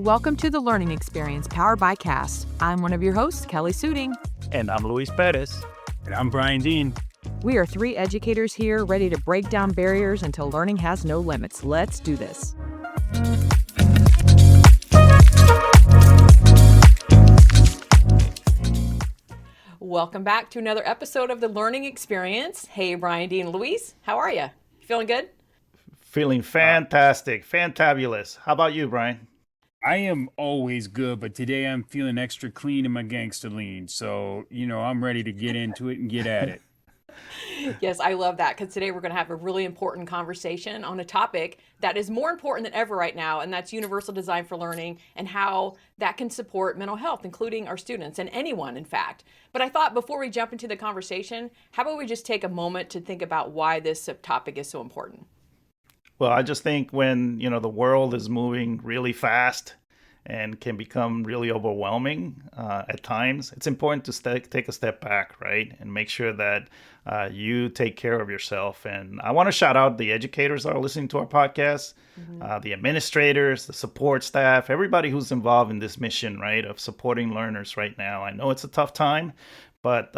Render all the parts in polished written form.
Welcome to the Learning Experience powered by CAST. I'm one of your hosts, Kelly Suding. And I'm Luis Perez. And I'm Brian Dean. We are three educators here ready to break down barriers until learning has no limits. Let's do this. Welcome back to another episode of the Learning Experience. Hey, Brian Dean, Luis, how are you? Feeling good? Feeling fantastic, fantabulous. How about you, Brian? I am always good, but today I'm feeling extra clean in my gangster lean. So, I'm ready to get into it and get at it. Yes, I love that, because today we're going to have a really important conversation on a topic that is more important than ever right now, and that's universal design for learning and how that can support mental health, including our students and anyone, in fact. But I thought before we jump into the conversation, how about we just take a moment to think about why this topic is so important? Well, I just think when, the world is moving really fast and can become really overwhelming at times, it's important to take a step back, right? And make sure that you take care of yourself. And I want to shout out the educators that are listening to our podcast, the administrators, the support staff, everybody who's involved in this mission, right, of supporting learners right now. I know it's a tough time, but,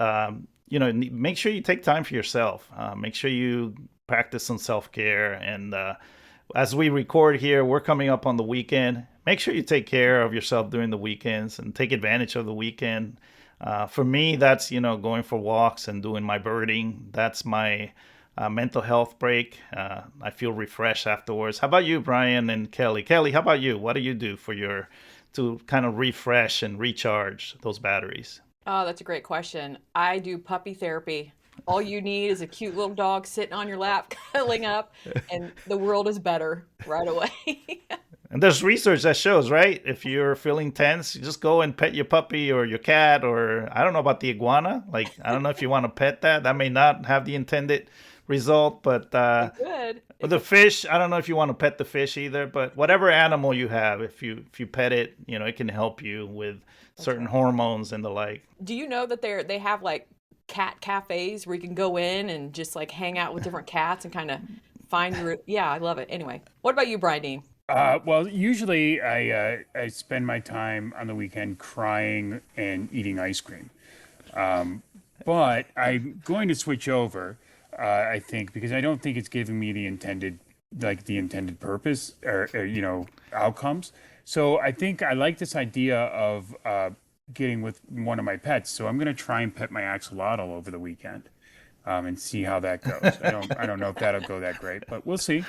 make sure you take time for yourself. Make sure you practice some self-care. And as we record here, we're coming up on the weekend. Make sure you take care of yourself during the weekends and take advantage of the weekend. For me, that's, going for walks and doing my birding. That's my mental health break. I feel refreshed afterwards. How about you, Brian and Kelly? Kelly, how about you? What do you do to kind of refresh and recharge those batteries? Oh, that's a great question. I do puppy therapy. All you need is a cute little dog sitting on your lap, cuddling up, and the world is better right away. And there's research that shows, right? If you're feeling tense, you just go and pet your puppy or your cat, or I don't know about the iguana. I don't know if you want to pet that. That may not have the intended result, but good. But the fish, I don't know if you want to pet the fish either, but whatever animal you have, if you pet it, it can help you with certain hormones and the like. Do you know that they have like cat cafes where you can go in and just like hang out with different cats and kind of find your, yeah, I love it. Anyway, what about you, Brian Dean? Well, usually I spend my time on the weekend crying and eating ice cream. But I'm going to switch over, I think, because I don't think it's giving me the intended purpose or outcomes. So I think I like this idea of getting with one of my pets. So I'm going to try and pet my axolotl over the weekend and see how that goes. I don't know if that'll go that great, but we'll see.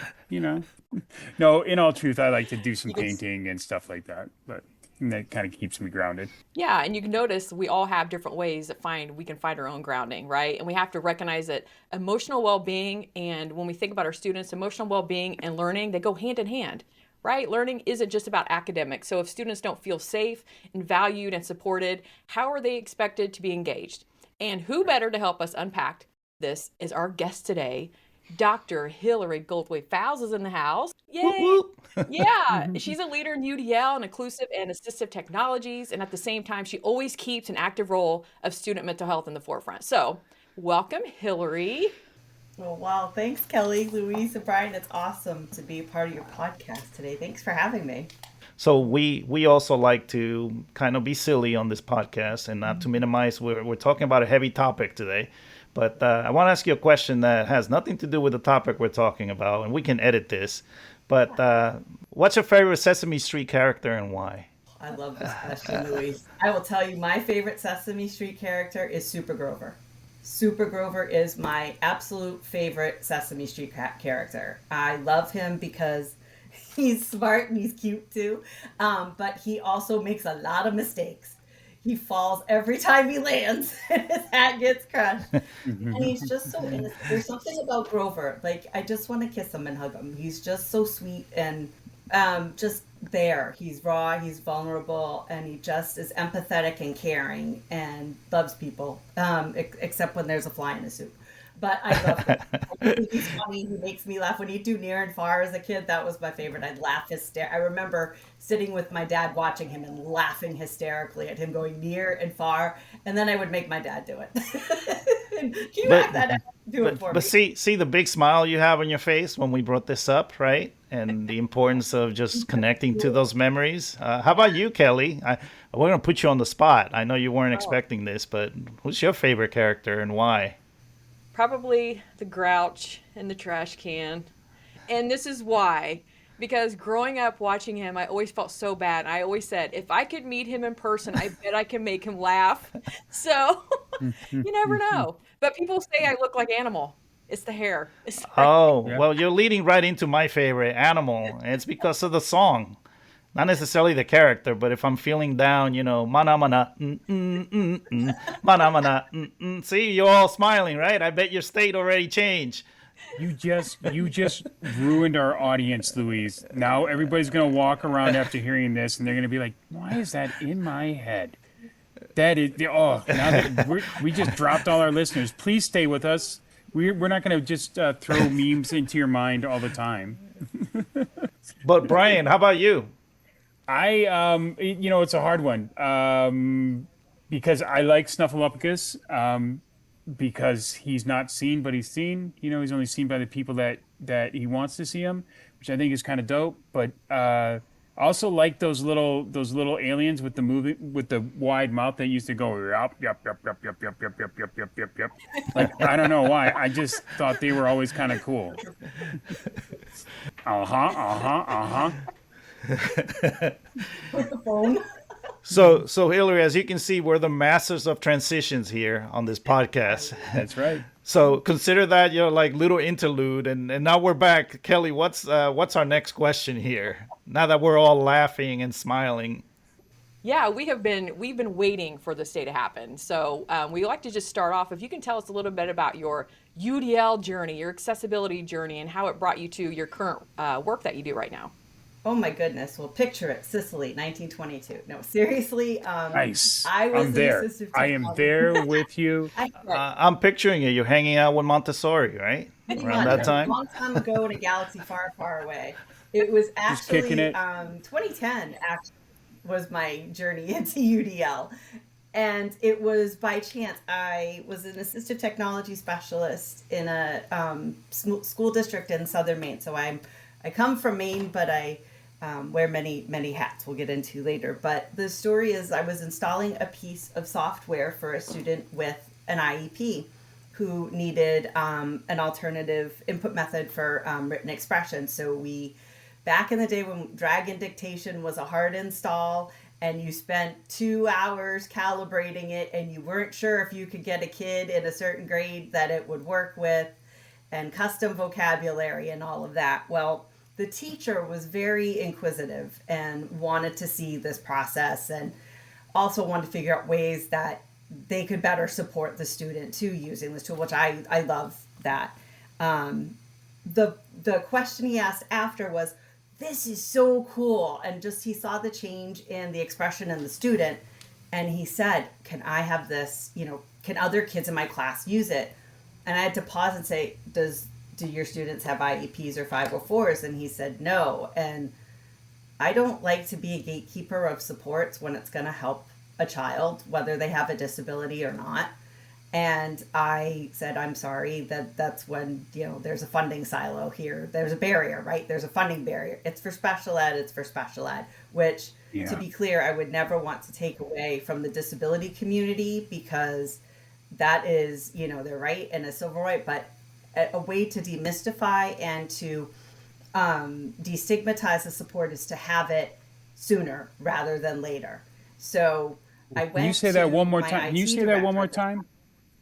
No, in all truth, I like to do some painting and stuff like that, but that kind of keeps me grounded. Yeah, and you can notice we all have different ways that we can find our own grounding, right? And we have to recognize that emotional well-being, and when we think about our students, emotional well-being and learning, they go hand in hand. Right? Learning isn't just about academics. So if students don't feel safe and valued and supported, how are they expected to be engaged? And who better to help us unpack this is our guest today. Dr. Hillary Goldthwait-Fowles is in the house. Yay! Whoop, whoop. Yeah, she's a leader in UDL and inclusive and assistive technologies. And at the same time, she always keeps an active role of student mental health in the forefront. So welcome, Hillary. Oh, wow. Thanks, Kelly, Luis, and Brian. It's awesome to be a part of your podcast today. Thanks for having me. So we also like to kind of be silly on this podcast and not to minimize. We're talking about a heavy topic today. But I want to ask you a question that has nothing to do with the topic we're talking about, and we can edit this. But what's your favorite Sesame Street character and why? I love this question, Luis. I will tell you, my favorite Sesame Street character is Super Grover. Super Grover is my absolute favorite Sesame Street character. I love him because he's smart and he's cute too, but he also makes a lot of mistakes. He falls every time he lands and his hat gets crushed. And he's just so innocent. There's something about Grover. I just want to kiss him and hug him. He's just so sweet and just there. He's raw, he's vulnerable, and he just is empathetic and caring and loves people, except when there's a fly in his soup. But I love him. I think he's funny. He makes me laugh. When he'd do Near and Far as a kid, that was my favorite. I'd laugh hysterically. I remember sitting with my dad watching him and laughing hysterically at him going near and far, and then I would make my dad do it. Can you act that out? Do it for me. But see the big smile you have on your face when we brought this up, right? and the importance of just connecting to those memories. How about you, Kelly? We're going to put you on the spot. I know you weren't Oh, expecting this, but who's your favorite character and why? probably the Grouch in the trash can. And this is why. Because growing up watching him, I always felt so bad. I always said, if I could meet him in person, I bet I can make him laugh. So you never know. But people say I look like Animal. It's the hair. It's the hair. Oh, Yeah. well, you're leading right into my favorite animal, and it's because of the song. Not necessarily the character, but if I'm feeling down, mana mana, mana mana, See, you're all smiling, right? I bet your state already changed. You just ruined our audience, Louise. Now everybody's gonna walk around after hearing this, and they're gonna be like, "Why is that in my head?" That is oh, now that we just dropped all our listeners. Please stay with us. We're not gonna just throw memes into your mind all the time. But Brian, how about you? It's a hard one because I like Snuffleupagus. Because he's not seen, but he's seen. He's only seen by the people that he wants to see him, which I think is kind of dope. But I also like those little aliens with the wide mouth that used to go yup yup yup yup yup yup yup yup yup yup yup yup. Like I don't know why. I just thought they were always kind of cool. With the phone. So Hillary, as you can see, we're the masters of transitions here on this podcast. That's right. So consider that your like little interlude, and now we're back. Kelly, what's our next question here? Now that we're all laughing and smiling. Yeah, we've been waiting for this day to happen. So we like to just start off. If you can tell us a little bit about your UDL journey, your accessibility journey, and how it brought you to your current work that you do right now. Oh my goodness. Well, picture it. Sicily, 1922. No, seriously. Nice. I was I'm there. an assistive I am technologist. there with you. I'm picturing you. You're hanging out with Montessori, right? Pretty Around much. that time. A long time ago in a galaxy far, far away. It was Just kicking actually it. 2010 actually was my journey into UDL. And it was by chance. I was an assistive technology specialist in a school district in southern Maine. So I come from Maine, but I wear many hats we'll get into later. But the story is I was installing a piece of software for a student with an IEP who needed an alternative input method for written expression. So back in the day when Dragon Dictation was a hard install and you spent 2 hours calibrating it and you weren't sure if you could get a kid in a certain grade that it would work with, and custom vocabulary and all of that. Well, the teacher was very inquisitive and wanted to see this process, and also wanted to figure out ways that they could better support the student too using this tool, which I love that. The question he asked after was, "This is so cool," and just he saw the change in the expression in the student, and he said, "Can I have this? Can other kids in my class use it?" And I had to pause and say, do your students have IEPs or 504s? And he said no. And I don't like to be a gatekeeper of supports when it's going to help a child, whether they have a disability or not. And I said, I'm sorry, that's when, there's a funding silo here. There's a barrier, right? There's a funding barrier. It's for special ed, which, Yeah. to be clear, I would never want to take away from the disability community, because that is, their right and a civil right, but a way to demystify and to destigmatize the support is to have it sooner rather than later. So I went. Can you say that one more my time? Can you IT say that one more director. time?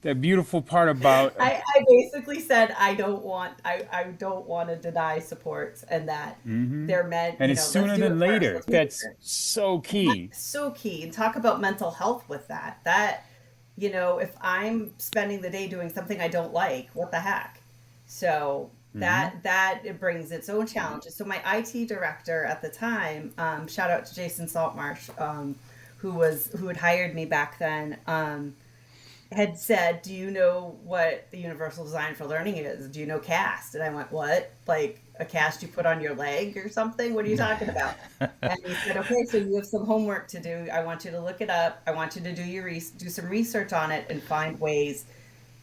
That beautiful part about I basically said I don't want to deny supports, and that they're meant. and it's let's sooner do than it first, later. let's do it That's first. so key. So key. And talk about mental health with that. If I'm spending the day doing something I don't like, what the heck? So that it brings its own challenges. So my IT director at the time, shout out to Jason Saltmarsh, who had hired me back then, had said, "Do you know what the Universal Design for Learning is? Do you know CAST?" And I went, "What? Like a cast you put on your leg or something? What are you talking about?" And he said, "Okay, so you have some homework to do. I want you to look it up. I want you to do some research on it and find ways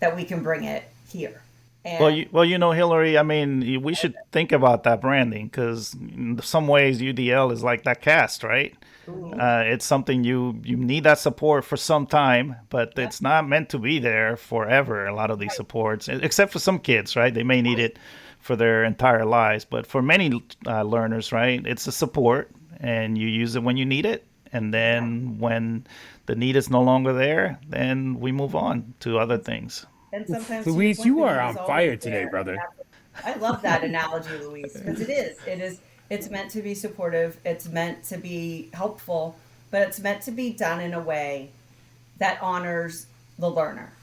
that we can bring it here." And Hillary, I mean, we should think about that branding because in some ways UDL is like that cast, right? mhm, It's something you need that support for some time, but yep, it's not meant to be there forever. A lot of these supports, except for some kids, right? They may need it for their entire lives, but for many learners, right, it's a support, and you use it when you need it, and then when the need is no longer there, then we move on to other things. and sometimes to your Luis, point, you the are need is on fire always today, there. brother. I love that analogy, Luis, because it's meant to be supportive, it's meant to be helpful, but it's meant to be done in a way that honors the learner.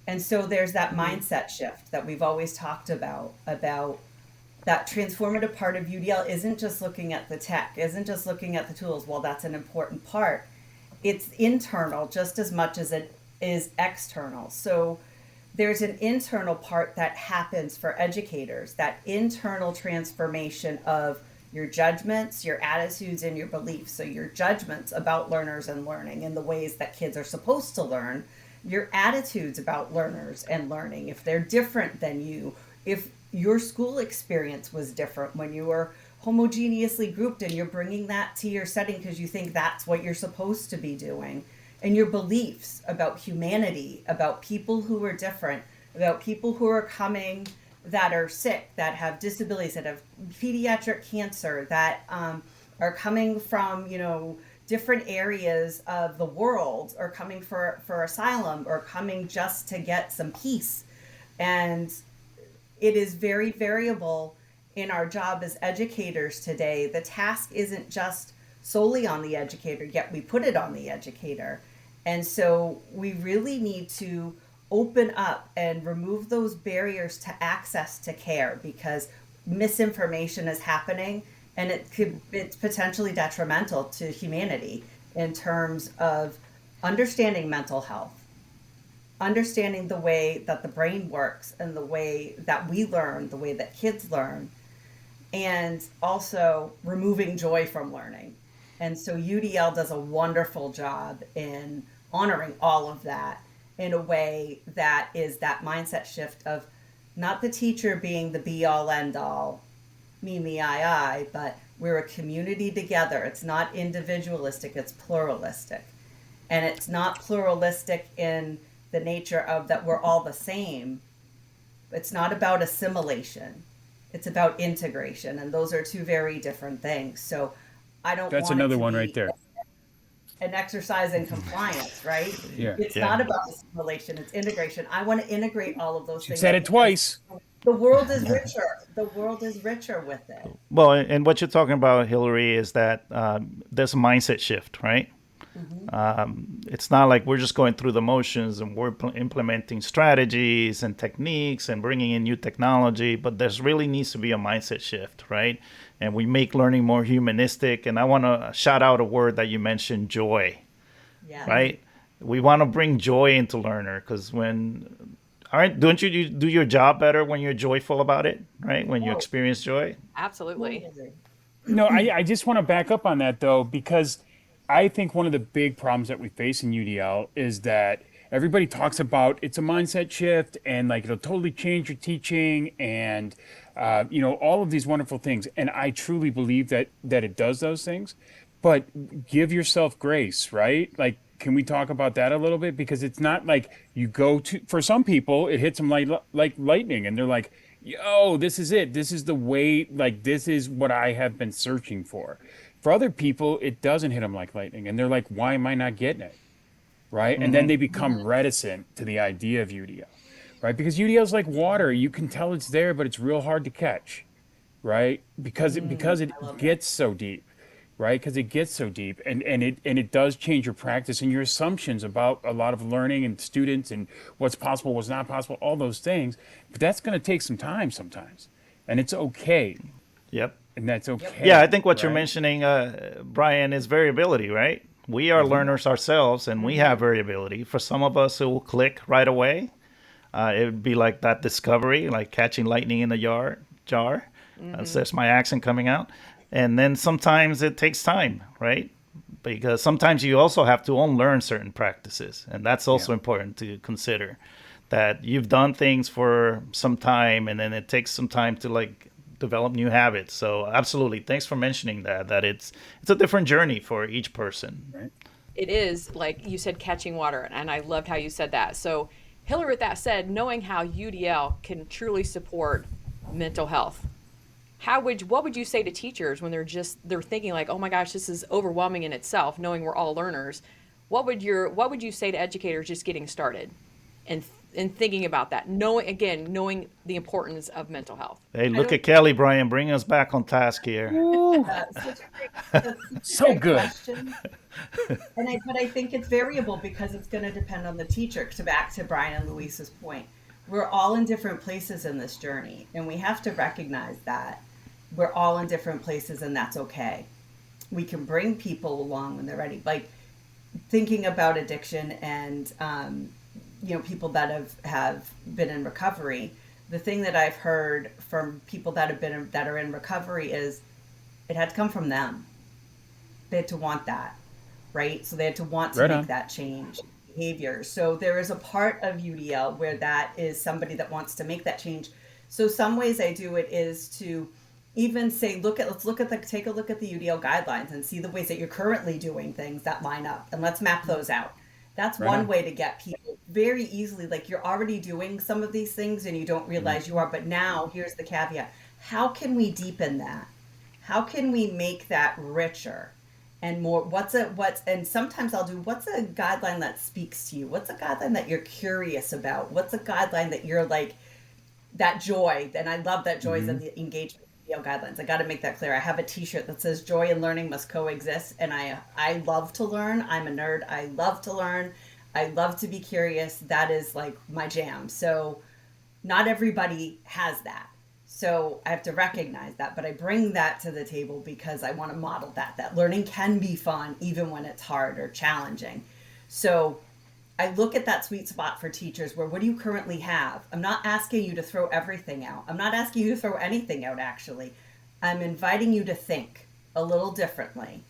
And so there's that mindset shift that we've always talked about that transformative part of UDL isn't just looking at the tech, isn't just looking at the tools. Well, that's an important part. It's internal just as much as it is external. So there's an internal part that happens for educators, that internal transformation of your judgments, your attitudes, and your beliefs. So your judgments about learners and learning and the ways that kids are supposed to learn, your attitudes about learners and learning, if they're different than you, if your school experience was different when you were homogeneously grouped and you're bringing that to your setting because you think that's what you're supposed to be doing, and your beliefs about humanity, about people who are different, about people who are coming that are sick, that have disabilities, that have pediatric cancer, that are coming from, different areas of the world, or coming for asylum, or coming just to get some peace. And it is very variable in our job as educators today. The task isn't just solely on the educator, yet we put it on the educator. And so we really need to open up and remove those barriers to access to care, because misinformation is happening, and it's potentially detrimental to humanity in terms of understanding mental health, understanding the way that the brain works and the way that we learn, the way that kids learn, and also removing joy from learning. And so UDL does a wonderful job in honoring all of that in a way that is that mindset shift of not the teacher being the be all end all, me, I, but we're a community together. It's not individualistic, it's pluralistic. And it's not pluralistic in the nature of that we're all the same. It's not about assimilation, it's about integration. And those are two very different things. So I don't That's want it another to one right be there. an exercise in compliance, right? Yeah. It's Yeah. not about assimilation, it's integration. I want to integrate all of those She things said it twice. the world is richer. The world is richer with it. Well, and what you're talking about, Hillary, is that there's a mindset shift, right? It's not like we're just going through the motions and we're implementing strategies and techniques and bringing in new technology, but there's really needs to be a mindset shift, right? And we make learning more humanistic. And I want to shout out a word that you mentioned, joy, Yeah. right? We want to bring joy into learner, because don't you do your job better when you're joyful about it, right? When you Oh, experience joy. Absolutely. totally. No, I just want to back up on that though, because I think one of the big problems that we face in UDL is that everybody talks about it's a mindset shift and like it'll totally change your teaching and all of these wonderful things. And I truly believe that it does those things, but give yourself grace, right? Like, can we talk about that a little bit? Because it's not like you go to, for some people, it hits them like lightning and they're like, yo, this is it. This is the way, like, this is what I have been searching for. For other people, it doesn't hit them like lightning and they're like, why am I not getting it? Right. And then they become reticent to the idea of UDL, right? Because UDL is like water. You can tell it's there, but it's real hard to catch, right? Because it I love that. gets so deep, right? Because it gets so deep, and it does change your practice and your assumptions about a lot of learning and students and what's possible, what's not possible, all those things. But that's going to take some time sometimes, and it's okay, Yep. and that's Yep. okay. Yeah, I think what you're right? mentioning, Brian, is variability, right? We are learners ourselves, and we have variability. For some of us, it will click right away. It would be like that discovery, like catching lightning in a jar. That's my accent coming out. And then sometimes it takes time, right? Because sometimes you also have to unlearn certain practices, and that's also Yeah. important to consider. that you've done things for some time, and then it takes some time to like develop new habits. So absolutely, thanks for mentioning that it's a different journey for each person. Right. It is, like you said, catching water, and I loved how you said that. So, Hillary, with that said, knowing how UDL can truly support mental health, what would you say to teachers when they're thinking like, oh my gosh, this is overwhelming in itself, knowing we're all learners? What would you say to educators just getting started and thinking about that, knowing the importance of mental health? Hey, look at Kelly, Brian, bring us back on task here. Ooh, That's such a so great good. question. But I think it's variable because it's going to depend on the teacher. So back to Brian and Luisa's point, we're all in different places in this journey, and we have to recognize that we're all in different places, and that's okay. We can bring people along when they're ready. Like thinking about addiction and people that have been in recovery. The thing that I've heard from people that are in recovery is it had to come from them. They had to want that, right? So they had to want to Right make on. that change behavior. So there is a part of UDL where that is somebody that wants to make that change. So some ways I do it is to even say, take a look at the UDL guidelines and see the ways that you're currently doing things that line up, and let's map those out. That's Right one on. way to get people very easily, like you're already doing some of these things and you don't realize you are, but now here's the caveat. How can we deepen that? How can we make that richer and more? And sometimes I'll do, what's a guideline that speaks to you? What's a guideline that you're curious about? What's a guideline that you're like, that joy? And I love that joy is in the engagement guidelines. I got to make that clear. I have a t-shirt that says joy and learning must coexist. And I love to learn. I'm a nerd. I love to learn. I love to be curious. That is like my jam. So not everybody has that. So I have to recognize that, but I bring that to the table because I want to model that learning can be fun even when it's hard or challenging. So I look at that sweet spot for teachers where, what do you currently have? I'm not asking you to throw everything out. I'm not asking you to throw anything out, actually. I'm inviting you to think a little differently.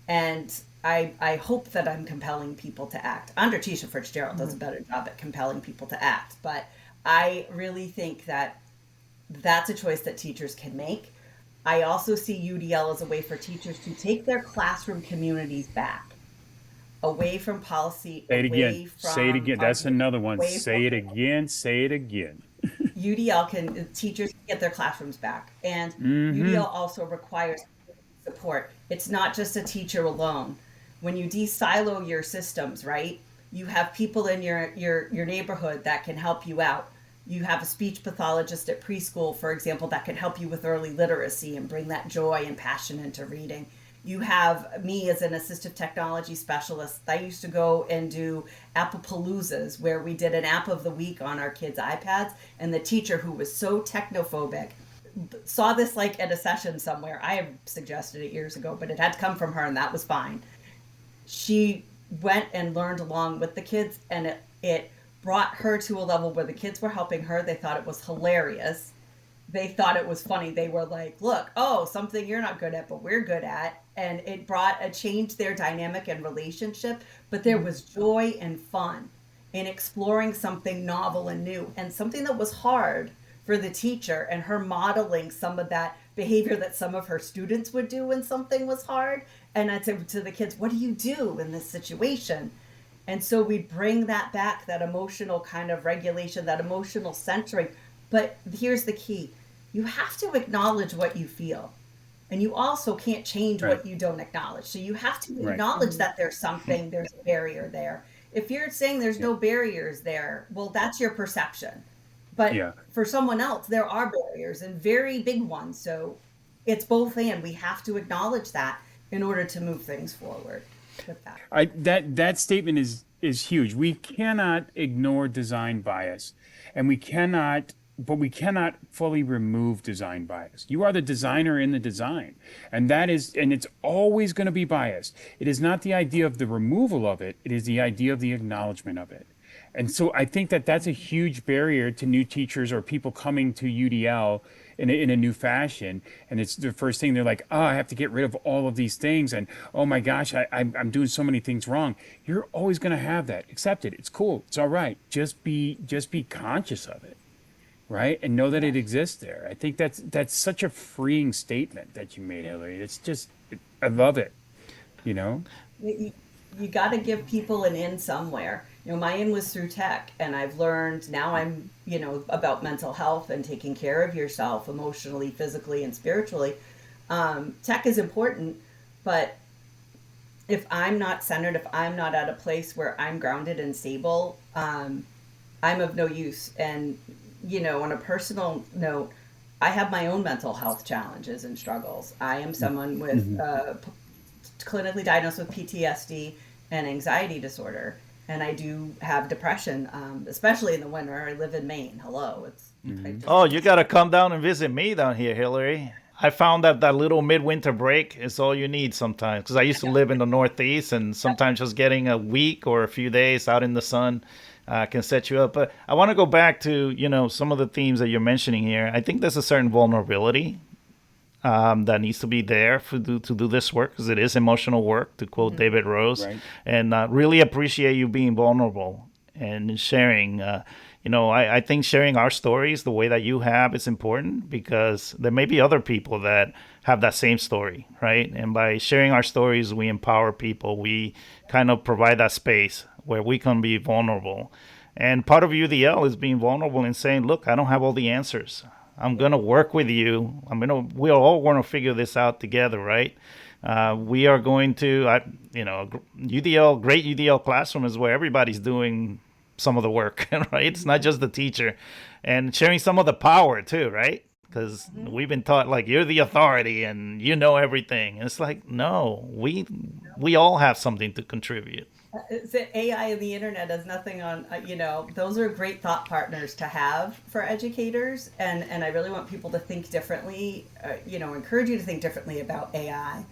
And I hope that I'm compelling people to act. Andre Tisha Fitzgerald does a better job at compelling people to act. But I really think that that's a choice that teachers can make. I also see UDL as a way for teachers to take their classroom communities back, away from policy, Say it again. away from Say it again. That's argument, another one. away Say it from again. Say it again. teachers can get their classrooms back. And Mm-hmm. UDL also requires support. It's not just a teacher alone. When you de-silo your systems, right? You have people in your neighborhood that can help you out. You have a speech pathologist at preschool, for example, that can help you with early literacy and bring that joy and passion into reading. You have me as an assistive technology specialist. I used to go and do Appapaloozas, where we did an app of the week on our kids' iPads, and the teacher, who was so technophobic, saw this like at a session somewhere. I have suggested it years ago, but it had to come from her, and that was fine. She went and learned along with the kids, and it brought her to a level where the kids were helping her. They thought it was hilarious. They thought it was funny. They were like, look, oh, something you're not good at, but we're good at. And it changed their dynamic and relationship. But there was joy and fun in exploring something novel and new, and something that was hard for the teacher, and her modeling some of that behavior that some of her students would do when something was hard. And I'd say to the kids, what do you do in this situation? And so we bring that back, that emotional kind of regulation, that emotional centering. But here's the key. You have to acknowledge what you feel. And you also can't change Right. what you don't acknowledge. So you have to Right. acknowledge that there's a barrier there. If you're saying there's no barriers there, well, that's your perception. But Yeah. for someone else, there are barriers, and very big ones. So it's both and. We have to acknowledge that in order to move things forward with that. That statement is huge. We cannot ignore design bias, and we cannot fully remove design bias. You are the designer in the design, and it's always going to be biased. It is not the idea of the removal of it. It is the idea of the acknowledgement of it. And so I think that that's a huge barrier to new teachers or people coming to UDL in a new fashion. And it's the first thing they're like, oh, I have to get rid of all of these things. And oh my gosh, I'm doing so many things wrong. You're always going to have that. Accept it. It's cool. It's all right. Just be conscious of it. Right. And know that it exists there. I think that's such a freeing statement that you made, Hillary. It's just, I love it. You know? You, you got to give people an in somewhere. My in was through tech, and I've learned now about mental health and taking care of yourself emotionally, physically, and spiritually. Tech is important, but if I'm not centered, if I'm not at a place where I'm grounded and stable, I'm of no use. And, on a personal note, I have my own mental health challenges and struggles. I am someone with clinically diagnosed with PTSD and anxiety disorder. And I do have depression, especially in the winter. I live in Maine. Hello. Oh, you got to come down and visit me down here, Hillary. I found that little midwinter break is all you need sometimes. Because I used to live in the Northeast, and sometimes just getting a week or a few days out in the sun can set you up. But I want to go back to, some of the themes that you're mentioning here. I think there's a certain vulnerability that needs to be there to do this work, because it is emotional work, to quote David Rose. Right. And really appreciate you being vulnerable and sharing. I think sharing our stories the way that you have is important, because there may be other people that have that same story, right? And by sharing our stories, we empower people. We kind of provide that space where we can be vulnerable. And part of UDL is being vulnerable and saying, look, I don't have all the answers. I'm going to work with you. We all want to figure this out together, right? We are going to, UDL, great UDL classroom is where everybody's doing some of the work, right? It's not just the teacher, and sharing some of the power too, right? Because we've been taught like you're the authority and you know everything. And it's like, no, we all have something to contribute. The AI and the internet has nothing on, those are great thought partners to have for educators. And I really want people to think differently, encourage you to think differently about AI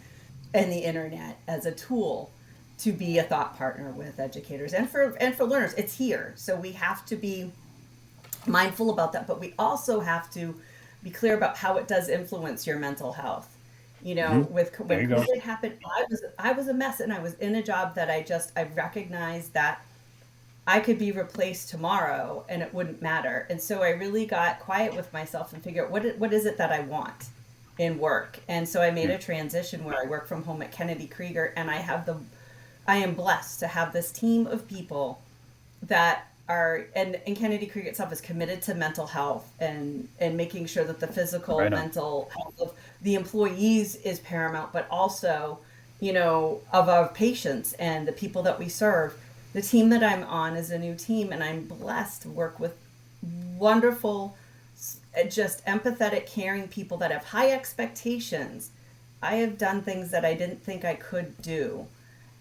and the internet as a tool to be a thought partner with educators and for learners. It's here. So we have to be mindful about that, but we also have to be clear about how it does influence your mental health. When COVID happened, I was a mess, and I was in a job that I recognized that I could be replaced tomorrow and it wouldn't matter. And so I really got quiet with myself and figured out what is it that I want in work. And so I made a transition where I work from home at Kennedy Krieger, and I am blessed to have this team of people that are, and Kennedy Krieger itself is committed to mental health and making sure that the physical, mental health of the employees is paramount, but also, of our patients and the people that we serve. The team that I'm on is a new team, and I'm blessed to work with wonderful, just empathetic, caring people that have high expectations. I have done things that I didn't think I could do,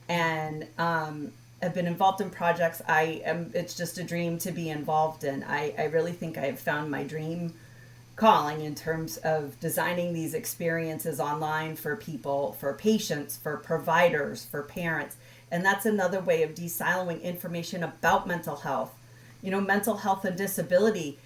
and I've been involved in projects it's just a dream to be involved in. I really think I've found my dream calling in terms of designing these experiences online for people, for patients, for providers, for parents. And that's another way of de-siloing information about mental health. Mental health and disability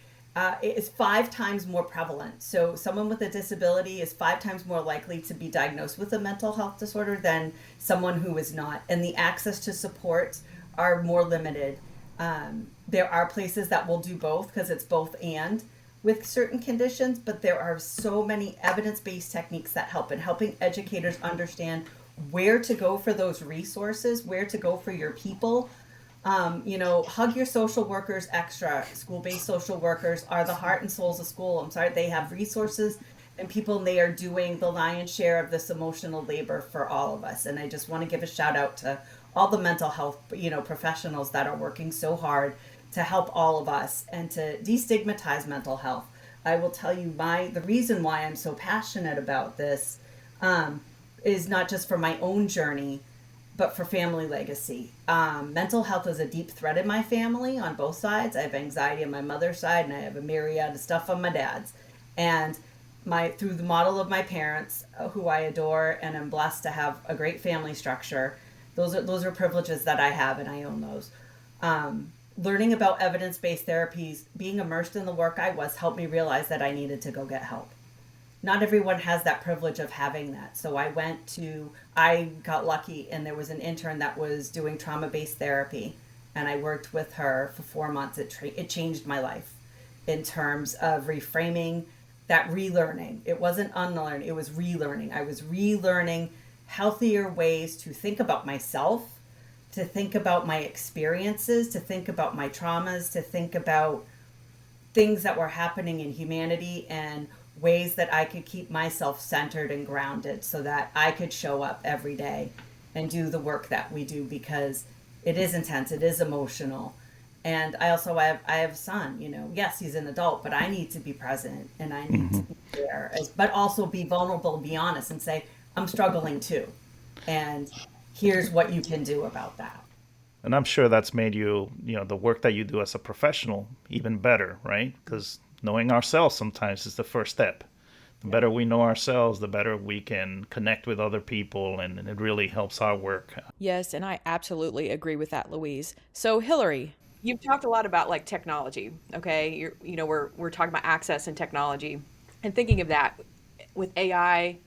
is 5 times more prevalent. So someone with a disability is 5 times more likely to be diagnosed with a mental health disorder than someone who is not. And the access to supports are more limited. There are places that will do both, because it's both and with certain conditions, but there are so many evidence-based techniques that help in helping educators understand where to go for those resources, where to go for your people. Hug your social workers extra. School-based social workers are the heart and souls of school. I'm sorry, they have resources and people, and they are doing the lion's share of this emotional labor for all of us. And I just want to give a shout out to all the mental health, professionals that are working so hard to help all of us and to destigmatize mental health. I will tell you the reason why I'm so passionate about this is not just for my own journey, but for family legacy. Mental health is a deep threat in my family on both sides. I have anxiety on my mother's side, and I have a myriad of stuff on my dad's. And through the model of my parents, who I adore, and I'm blessed to have a great family structure. Those are privileges that I have, and I own those. learning about evidence-based therapies, being immersed in the work I was, helped me realize that I needed to go get help. Not everyone has that privilege of having that. So I got lucky, and there was an intern that was doing trauma-based therapy, and I worked with her for 4 months. It changed my life in terms of reframing that relearning. It wasn't unlearn, it was relearning. I was relearning healthier ways to think about myself, to think about my experiences, to think about my traumas, to think about things that were happening in humanity, and ways that I could keep myself centered and grounded so that I could show up every day and do the work that we do, because it is intense, it is emotional. And I have a son, yes, he's an adult, but I need to be present, and I need to be there, but also be vulnerable, be honest, and say, I'm struggling too. And here's what you can do about that. And I'm sure that's made you, the work that you do as a professional even better, right? Because knowing ourselves sometimes is the first step. The better we know ourselves, the better we can connect with other people, and it really helps our work. Yes, and I absolutely agree with that, Louise. So, Hillary, you've talked a lot about like technology, okay? We're talking about access and technology, and thinking of that with AI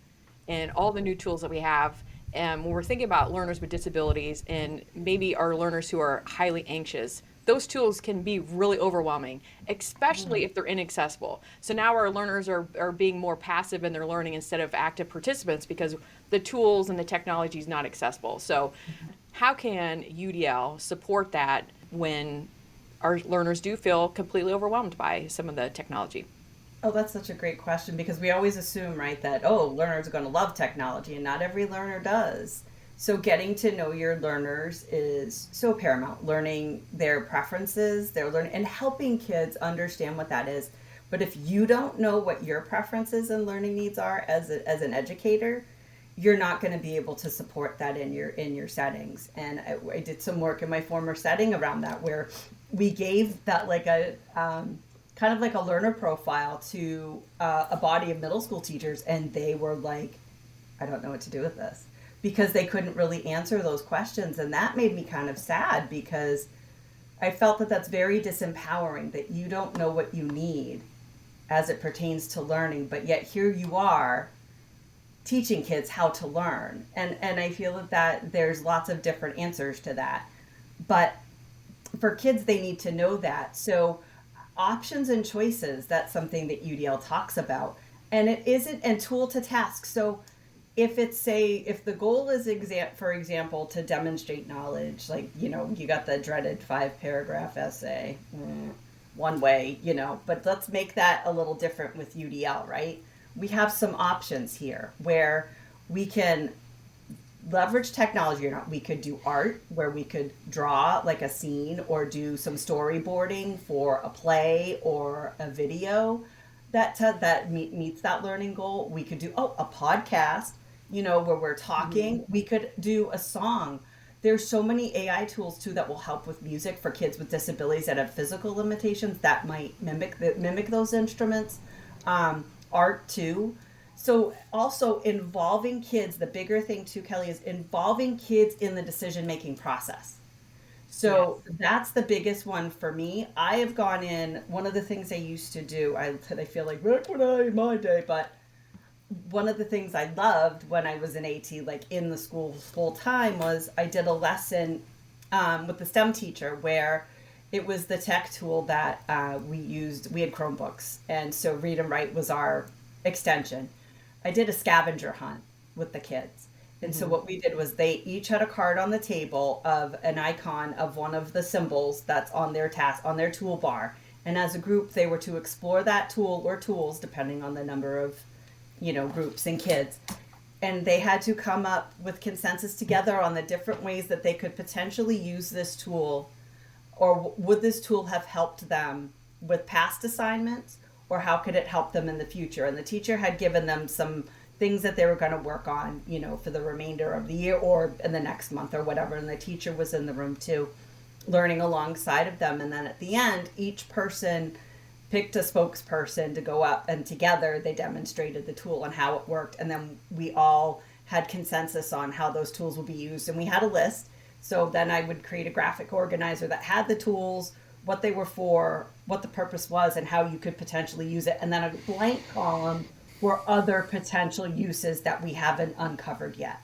and all the new tools that we have. And when we're thinking about learners with disabilities and maybe our learners who are highly anxious, those tools can be really overwhelming, especially if they're inaccessible. So now our learners are being more passive in their learning instead of active participants because the tools and the technology is not accessible. So how can UDL support that when our learners do feel completely overwhelmed by some of the technology? Oh, that's such a great question, because we always assume, right, that, oh, learners are going to love technology, and not every learner does. So getting to know your learners is so paramount. Learning their preferences, their learning, and helping kids understand what that is. But if you don't know what your preferences and learning needs are as an educator, you're not going to be able to support that in your settings. And I did some work in my former setting around that, where we gave that like a kind of like a learner profile to a body of middle school teachers, and they were like, I don't know what to do with this, because they couldn't really answer those questions. And that made me kind of sad, because I felt that that's very disempowering, that you don't know what you need as it pertains to learning, but yet here you are teaching kids how to learn. And I feel that there's lots of different answers to that. But for kids, they need to know that. So options and choices, that's something that UDL talks about. And it isn't, and tool to task. So if the goal is for example, to demonstrate knowledge, like, you got the dreaded 5-paragraph essay, one way, but let's make that a little different with UDL, right? We have some options here where we can leverage technology or not. We could do art, where we could draw like a scene, or do some storyboarding for a play or a video that meets that learning goal. We could do a podcast, where we're talking. Mm-hmm. We could do a song. There's so many AI tools too that will help with music for kids with disabilities that have physical limitations that might mimic those instruments. Art too. So also involving kids, the bigger thing too, Kelly, is involving kids in the decision-making process. So yes, that's the biggest one for me. I have gone in, one of the things I used to do, I feel like back when in my day, but one of the things I loved when I was in AT, like in the school full time, was I did a lesson with the STEM teacher where it was the tech tool that we used. We had Chromebooks, and so Read and Write was our extension. I did a scavenger hunt with the kids. And so what we did was they each had a card on the table of an icon of one of the symbols that's on their on their toolbar. And as a group, they were to explore that tool or tools, depending on the number of, groups and kids. And they had to come up with consensus together on the different ways that they could potentially use this tool, or would this tool have helped them with past assignments, or how could it help them in the future? And the teacher had given them some things that they were going to work on, for the remainder of the year or in the next month or whatever. And the teacher was in the room too, learning alongside of them. And then at the end, each person picked a spokesperson to go up, and together they demonstrated the tool and how it worked. And then we all had consensus on how those tools would be used. And we had a list. So then I would create a graphic organizer that had the tools, what they were for, what the purpose was, and how you could potentially use it. And then a blank column for other potential uses that we haven't uncovered yet.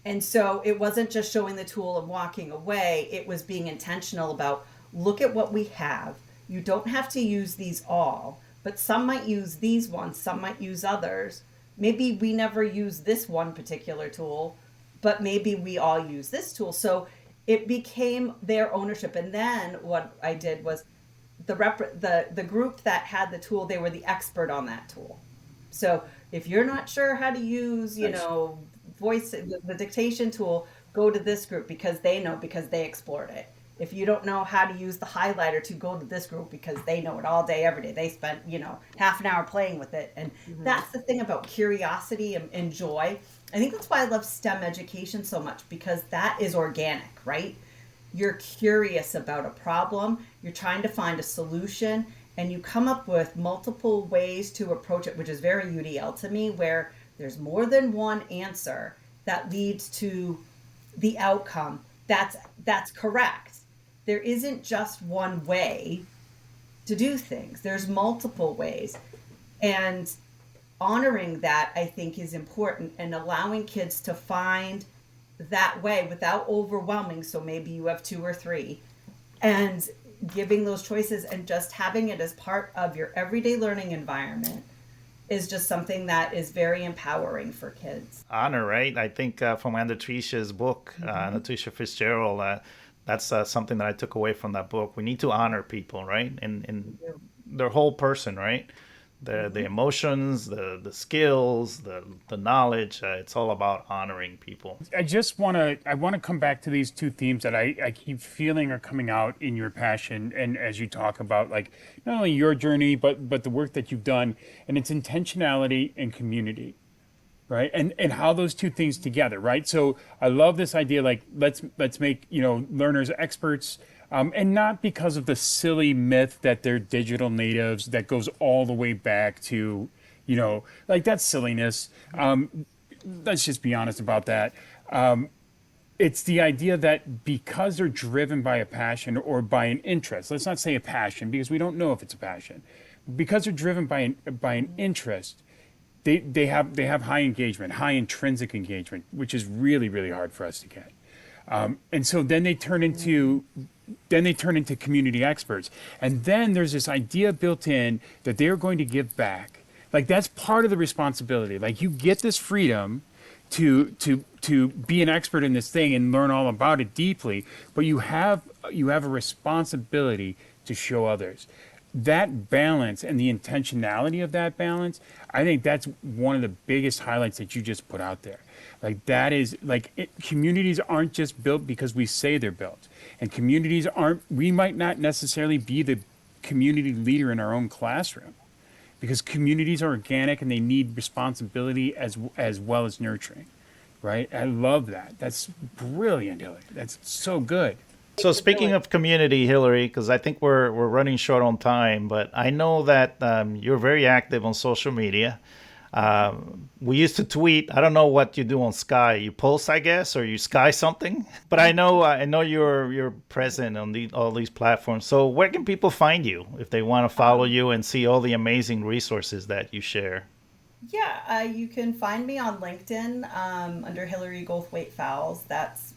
And so it wasn't just showing the tool and walking away, it was being intentional about look at what we have. You don't have to use these all, but some might use these ones, some might use others. Maybe we never use this one particular tool, but maybe we all use this tool. So it became their ownership. And then what I did was the group that had the tool, they were the expert on that tool. So if you're not sure how to use, voice, the dictation tool, go to this group because they know, because they explored it. If you don't know how to use the highlighter, to go to this group because they know it all day, every day. They spent, half an hour playing with it. And that's the thing about curiosity and joy. I think that's why I love STEM education so much, because that is organic, right? You're curious about a problem, you're trying to find a solution, and you come up with multiple ways to approach it, which is very UDL to me, where there's more than one answer that leads to the outcome that's correct. There isn't just one way to do things. There's multiple ways. And honoring that, I think, is important, and allowing kids to find that way without overwhelming. So maybe you have 2 or 3, and giving those choices and just having it as part of your everyday learning environment is just something that is very empowering for kids. Honor, right? I think from Anna-Tricia's book, Anna-Tricia Fitzgerald, that's something that I took away from that book. We need to honor people, right? And their whole person, right? The emotions, the skills, the knowledge. It's all about honoring people. I want to come back to these two themes that I keep feeling are coming out in your passion, and as you talk about, like, not only your journey but the work that you've done, and it's intentionality and community, right? And how those two things together, right? So I love this idea, like, let's make learners experts. And not because of the silly myth that they're digital natives that goes all the way back to, like, that's silliness. Let's just be honest about that. It's the idea that because they're driven by a passion or by an interest, let's not say a passion because we don't know if it's a passion, because they're driven by an interest, they have high engagement, high intrinsic engagement, which is really, really hard for us to get. And so then they turn into community experts. And then there's this idea built in that they're going to give back. Like, that's part of the responsibility. Like, you get this freedom to be an expert in this thing and learn all about it deeply, but you have a responsibility to show others. That balance and the intentionality of that balance, I think that's one of the biggest highlights that you just put out there. Like, that is, like, communities aren't just built because we say they're built. And communities we might not necessarily be the community leader in our own classroom, because communities are organic and they need responsibility as well as nurturing, right? I love that. That's brilliant, Hillary. That's so good. So speaking of community, Hillary, because I think we're running short on time, but I know that you're very active on social media. We used to tweet. I don't know what you do on Sky. You post, I guess, or you Sky something. But I know you're present on all these platforms. So where can people find you if they want to follow you and see all the amazing resources that you share? Yeah, you can find me on LinkedIn under Hillary Goldthwait-Fowles. That's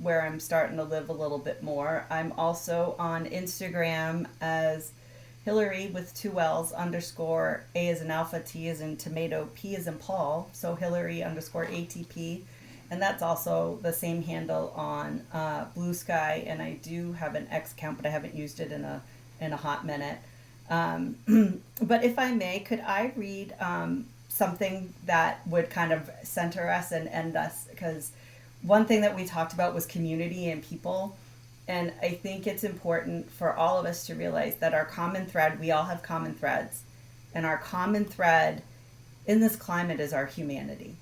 where I'm starting to live a little bit more. I'm also on Instagram as Hillary with 2 L's _ A as in alpha, T as in tomato, P as in Paul. So Hillary _ ATP. And that's also the same handle on Blue Sky. And I do have an X account, but I haven't used it in a hot minute. But if I may, could I read something that would kind of center us and end us? Because one thing that we talked about was community and people. And I think it's important for all of us to realize that our common thread, we all have common threads. And our common thread in this climate is our humanity.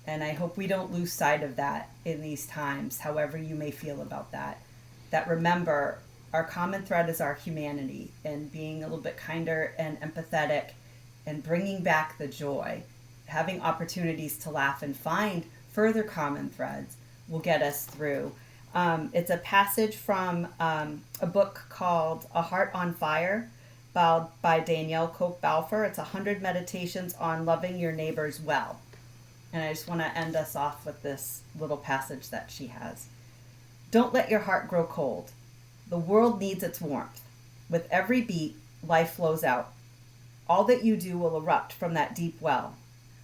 And I hope we don't lose sight of that in these times, however you may feel about that. That remember, our common thread is our humanity, and being a little bit kinder and empathetic and bringing back the joy, having opportunities to laugh and find further common threads will get us through. It's a passage from a book called A Heart on Fire by Danielle Cope Balfour. It's 100 meditations on loving your neighbors well. And I just want to end us off with this little passage that she has. Don't let your heart grow cold. The world needs its warmth. With every beat, life flows out. All that you do will erupt from that deep well.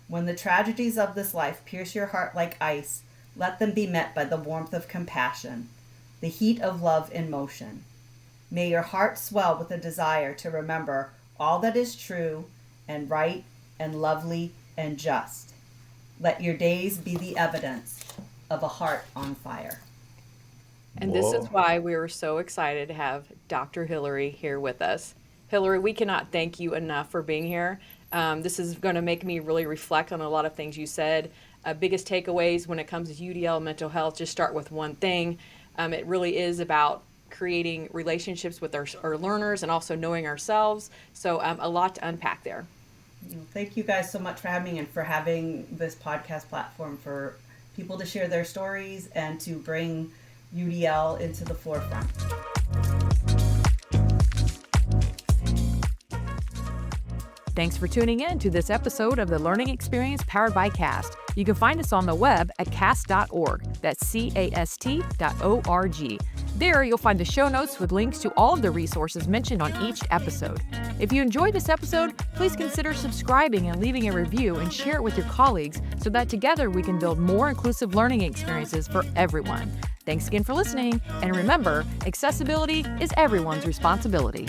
When the tragedies of this life pierce your heart like ice, let them be met by the warmth of compassion, the heat of love in motion. May your heart swell with a desire to remember all that is true and right and lovely and just. Let your days be the evidence of a heart on fire. And this is why we were so excited to have Dr. Hillary here with us. Hillary, we cannot thank you enough for being here. This is going to make me really reflect on a lot of things you said. Biggest takeaways when it comes to UDL mental health, just start with one thing. It really is about creating relationships with our learners and also knowing ourselves. So a lot to unpack there. Thank you guys so much for having me and for having this podcast platform for people to share their stories and to bring UDL into the forefront. Thanks for tuning in to this episode of the Learning Experience powered by CAST. You can find us on the web at cast.org. That's CAST.org. There, you'll find the show notes with links to all of the resources mentioned on each episode. If you enjoyed this episode, please consider subscribing and leaving a review and share it with your colleagues so that together we can build more inclusive learning experiences for everyone. Thanks again for listening, and remember, accessibility is everyone's responsibility.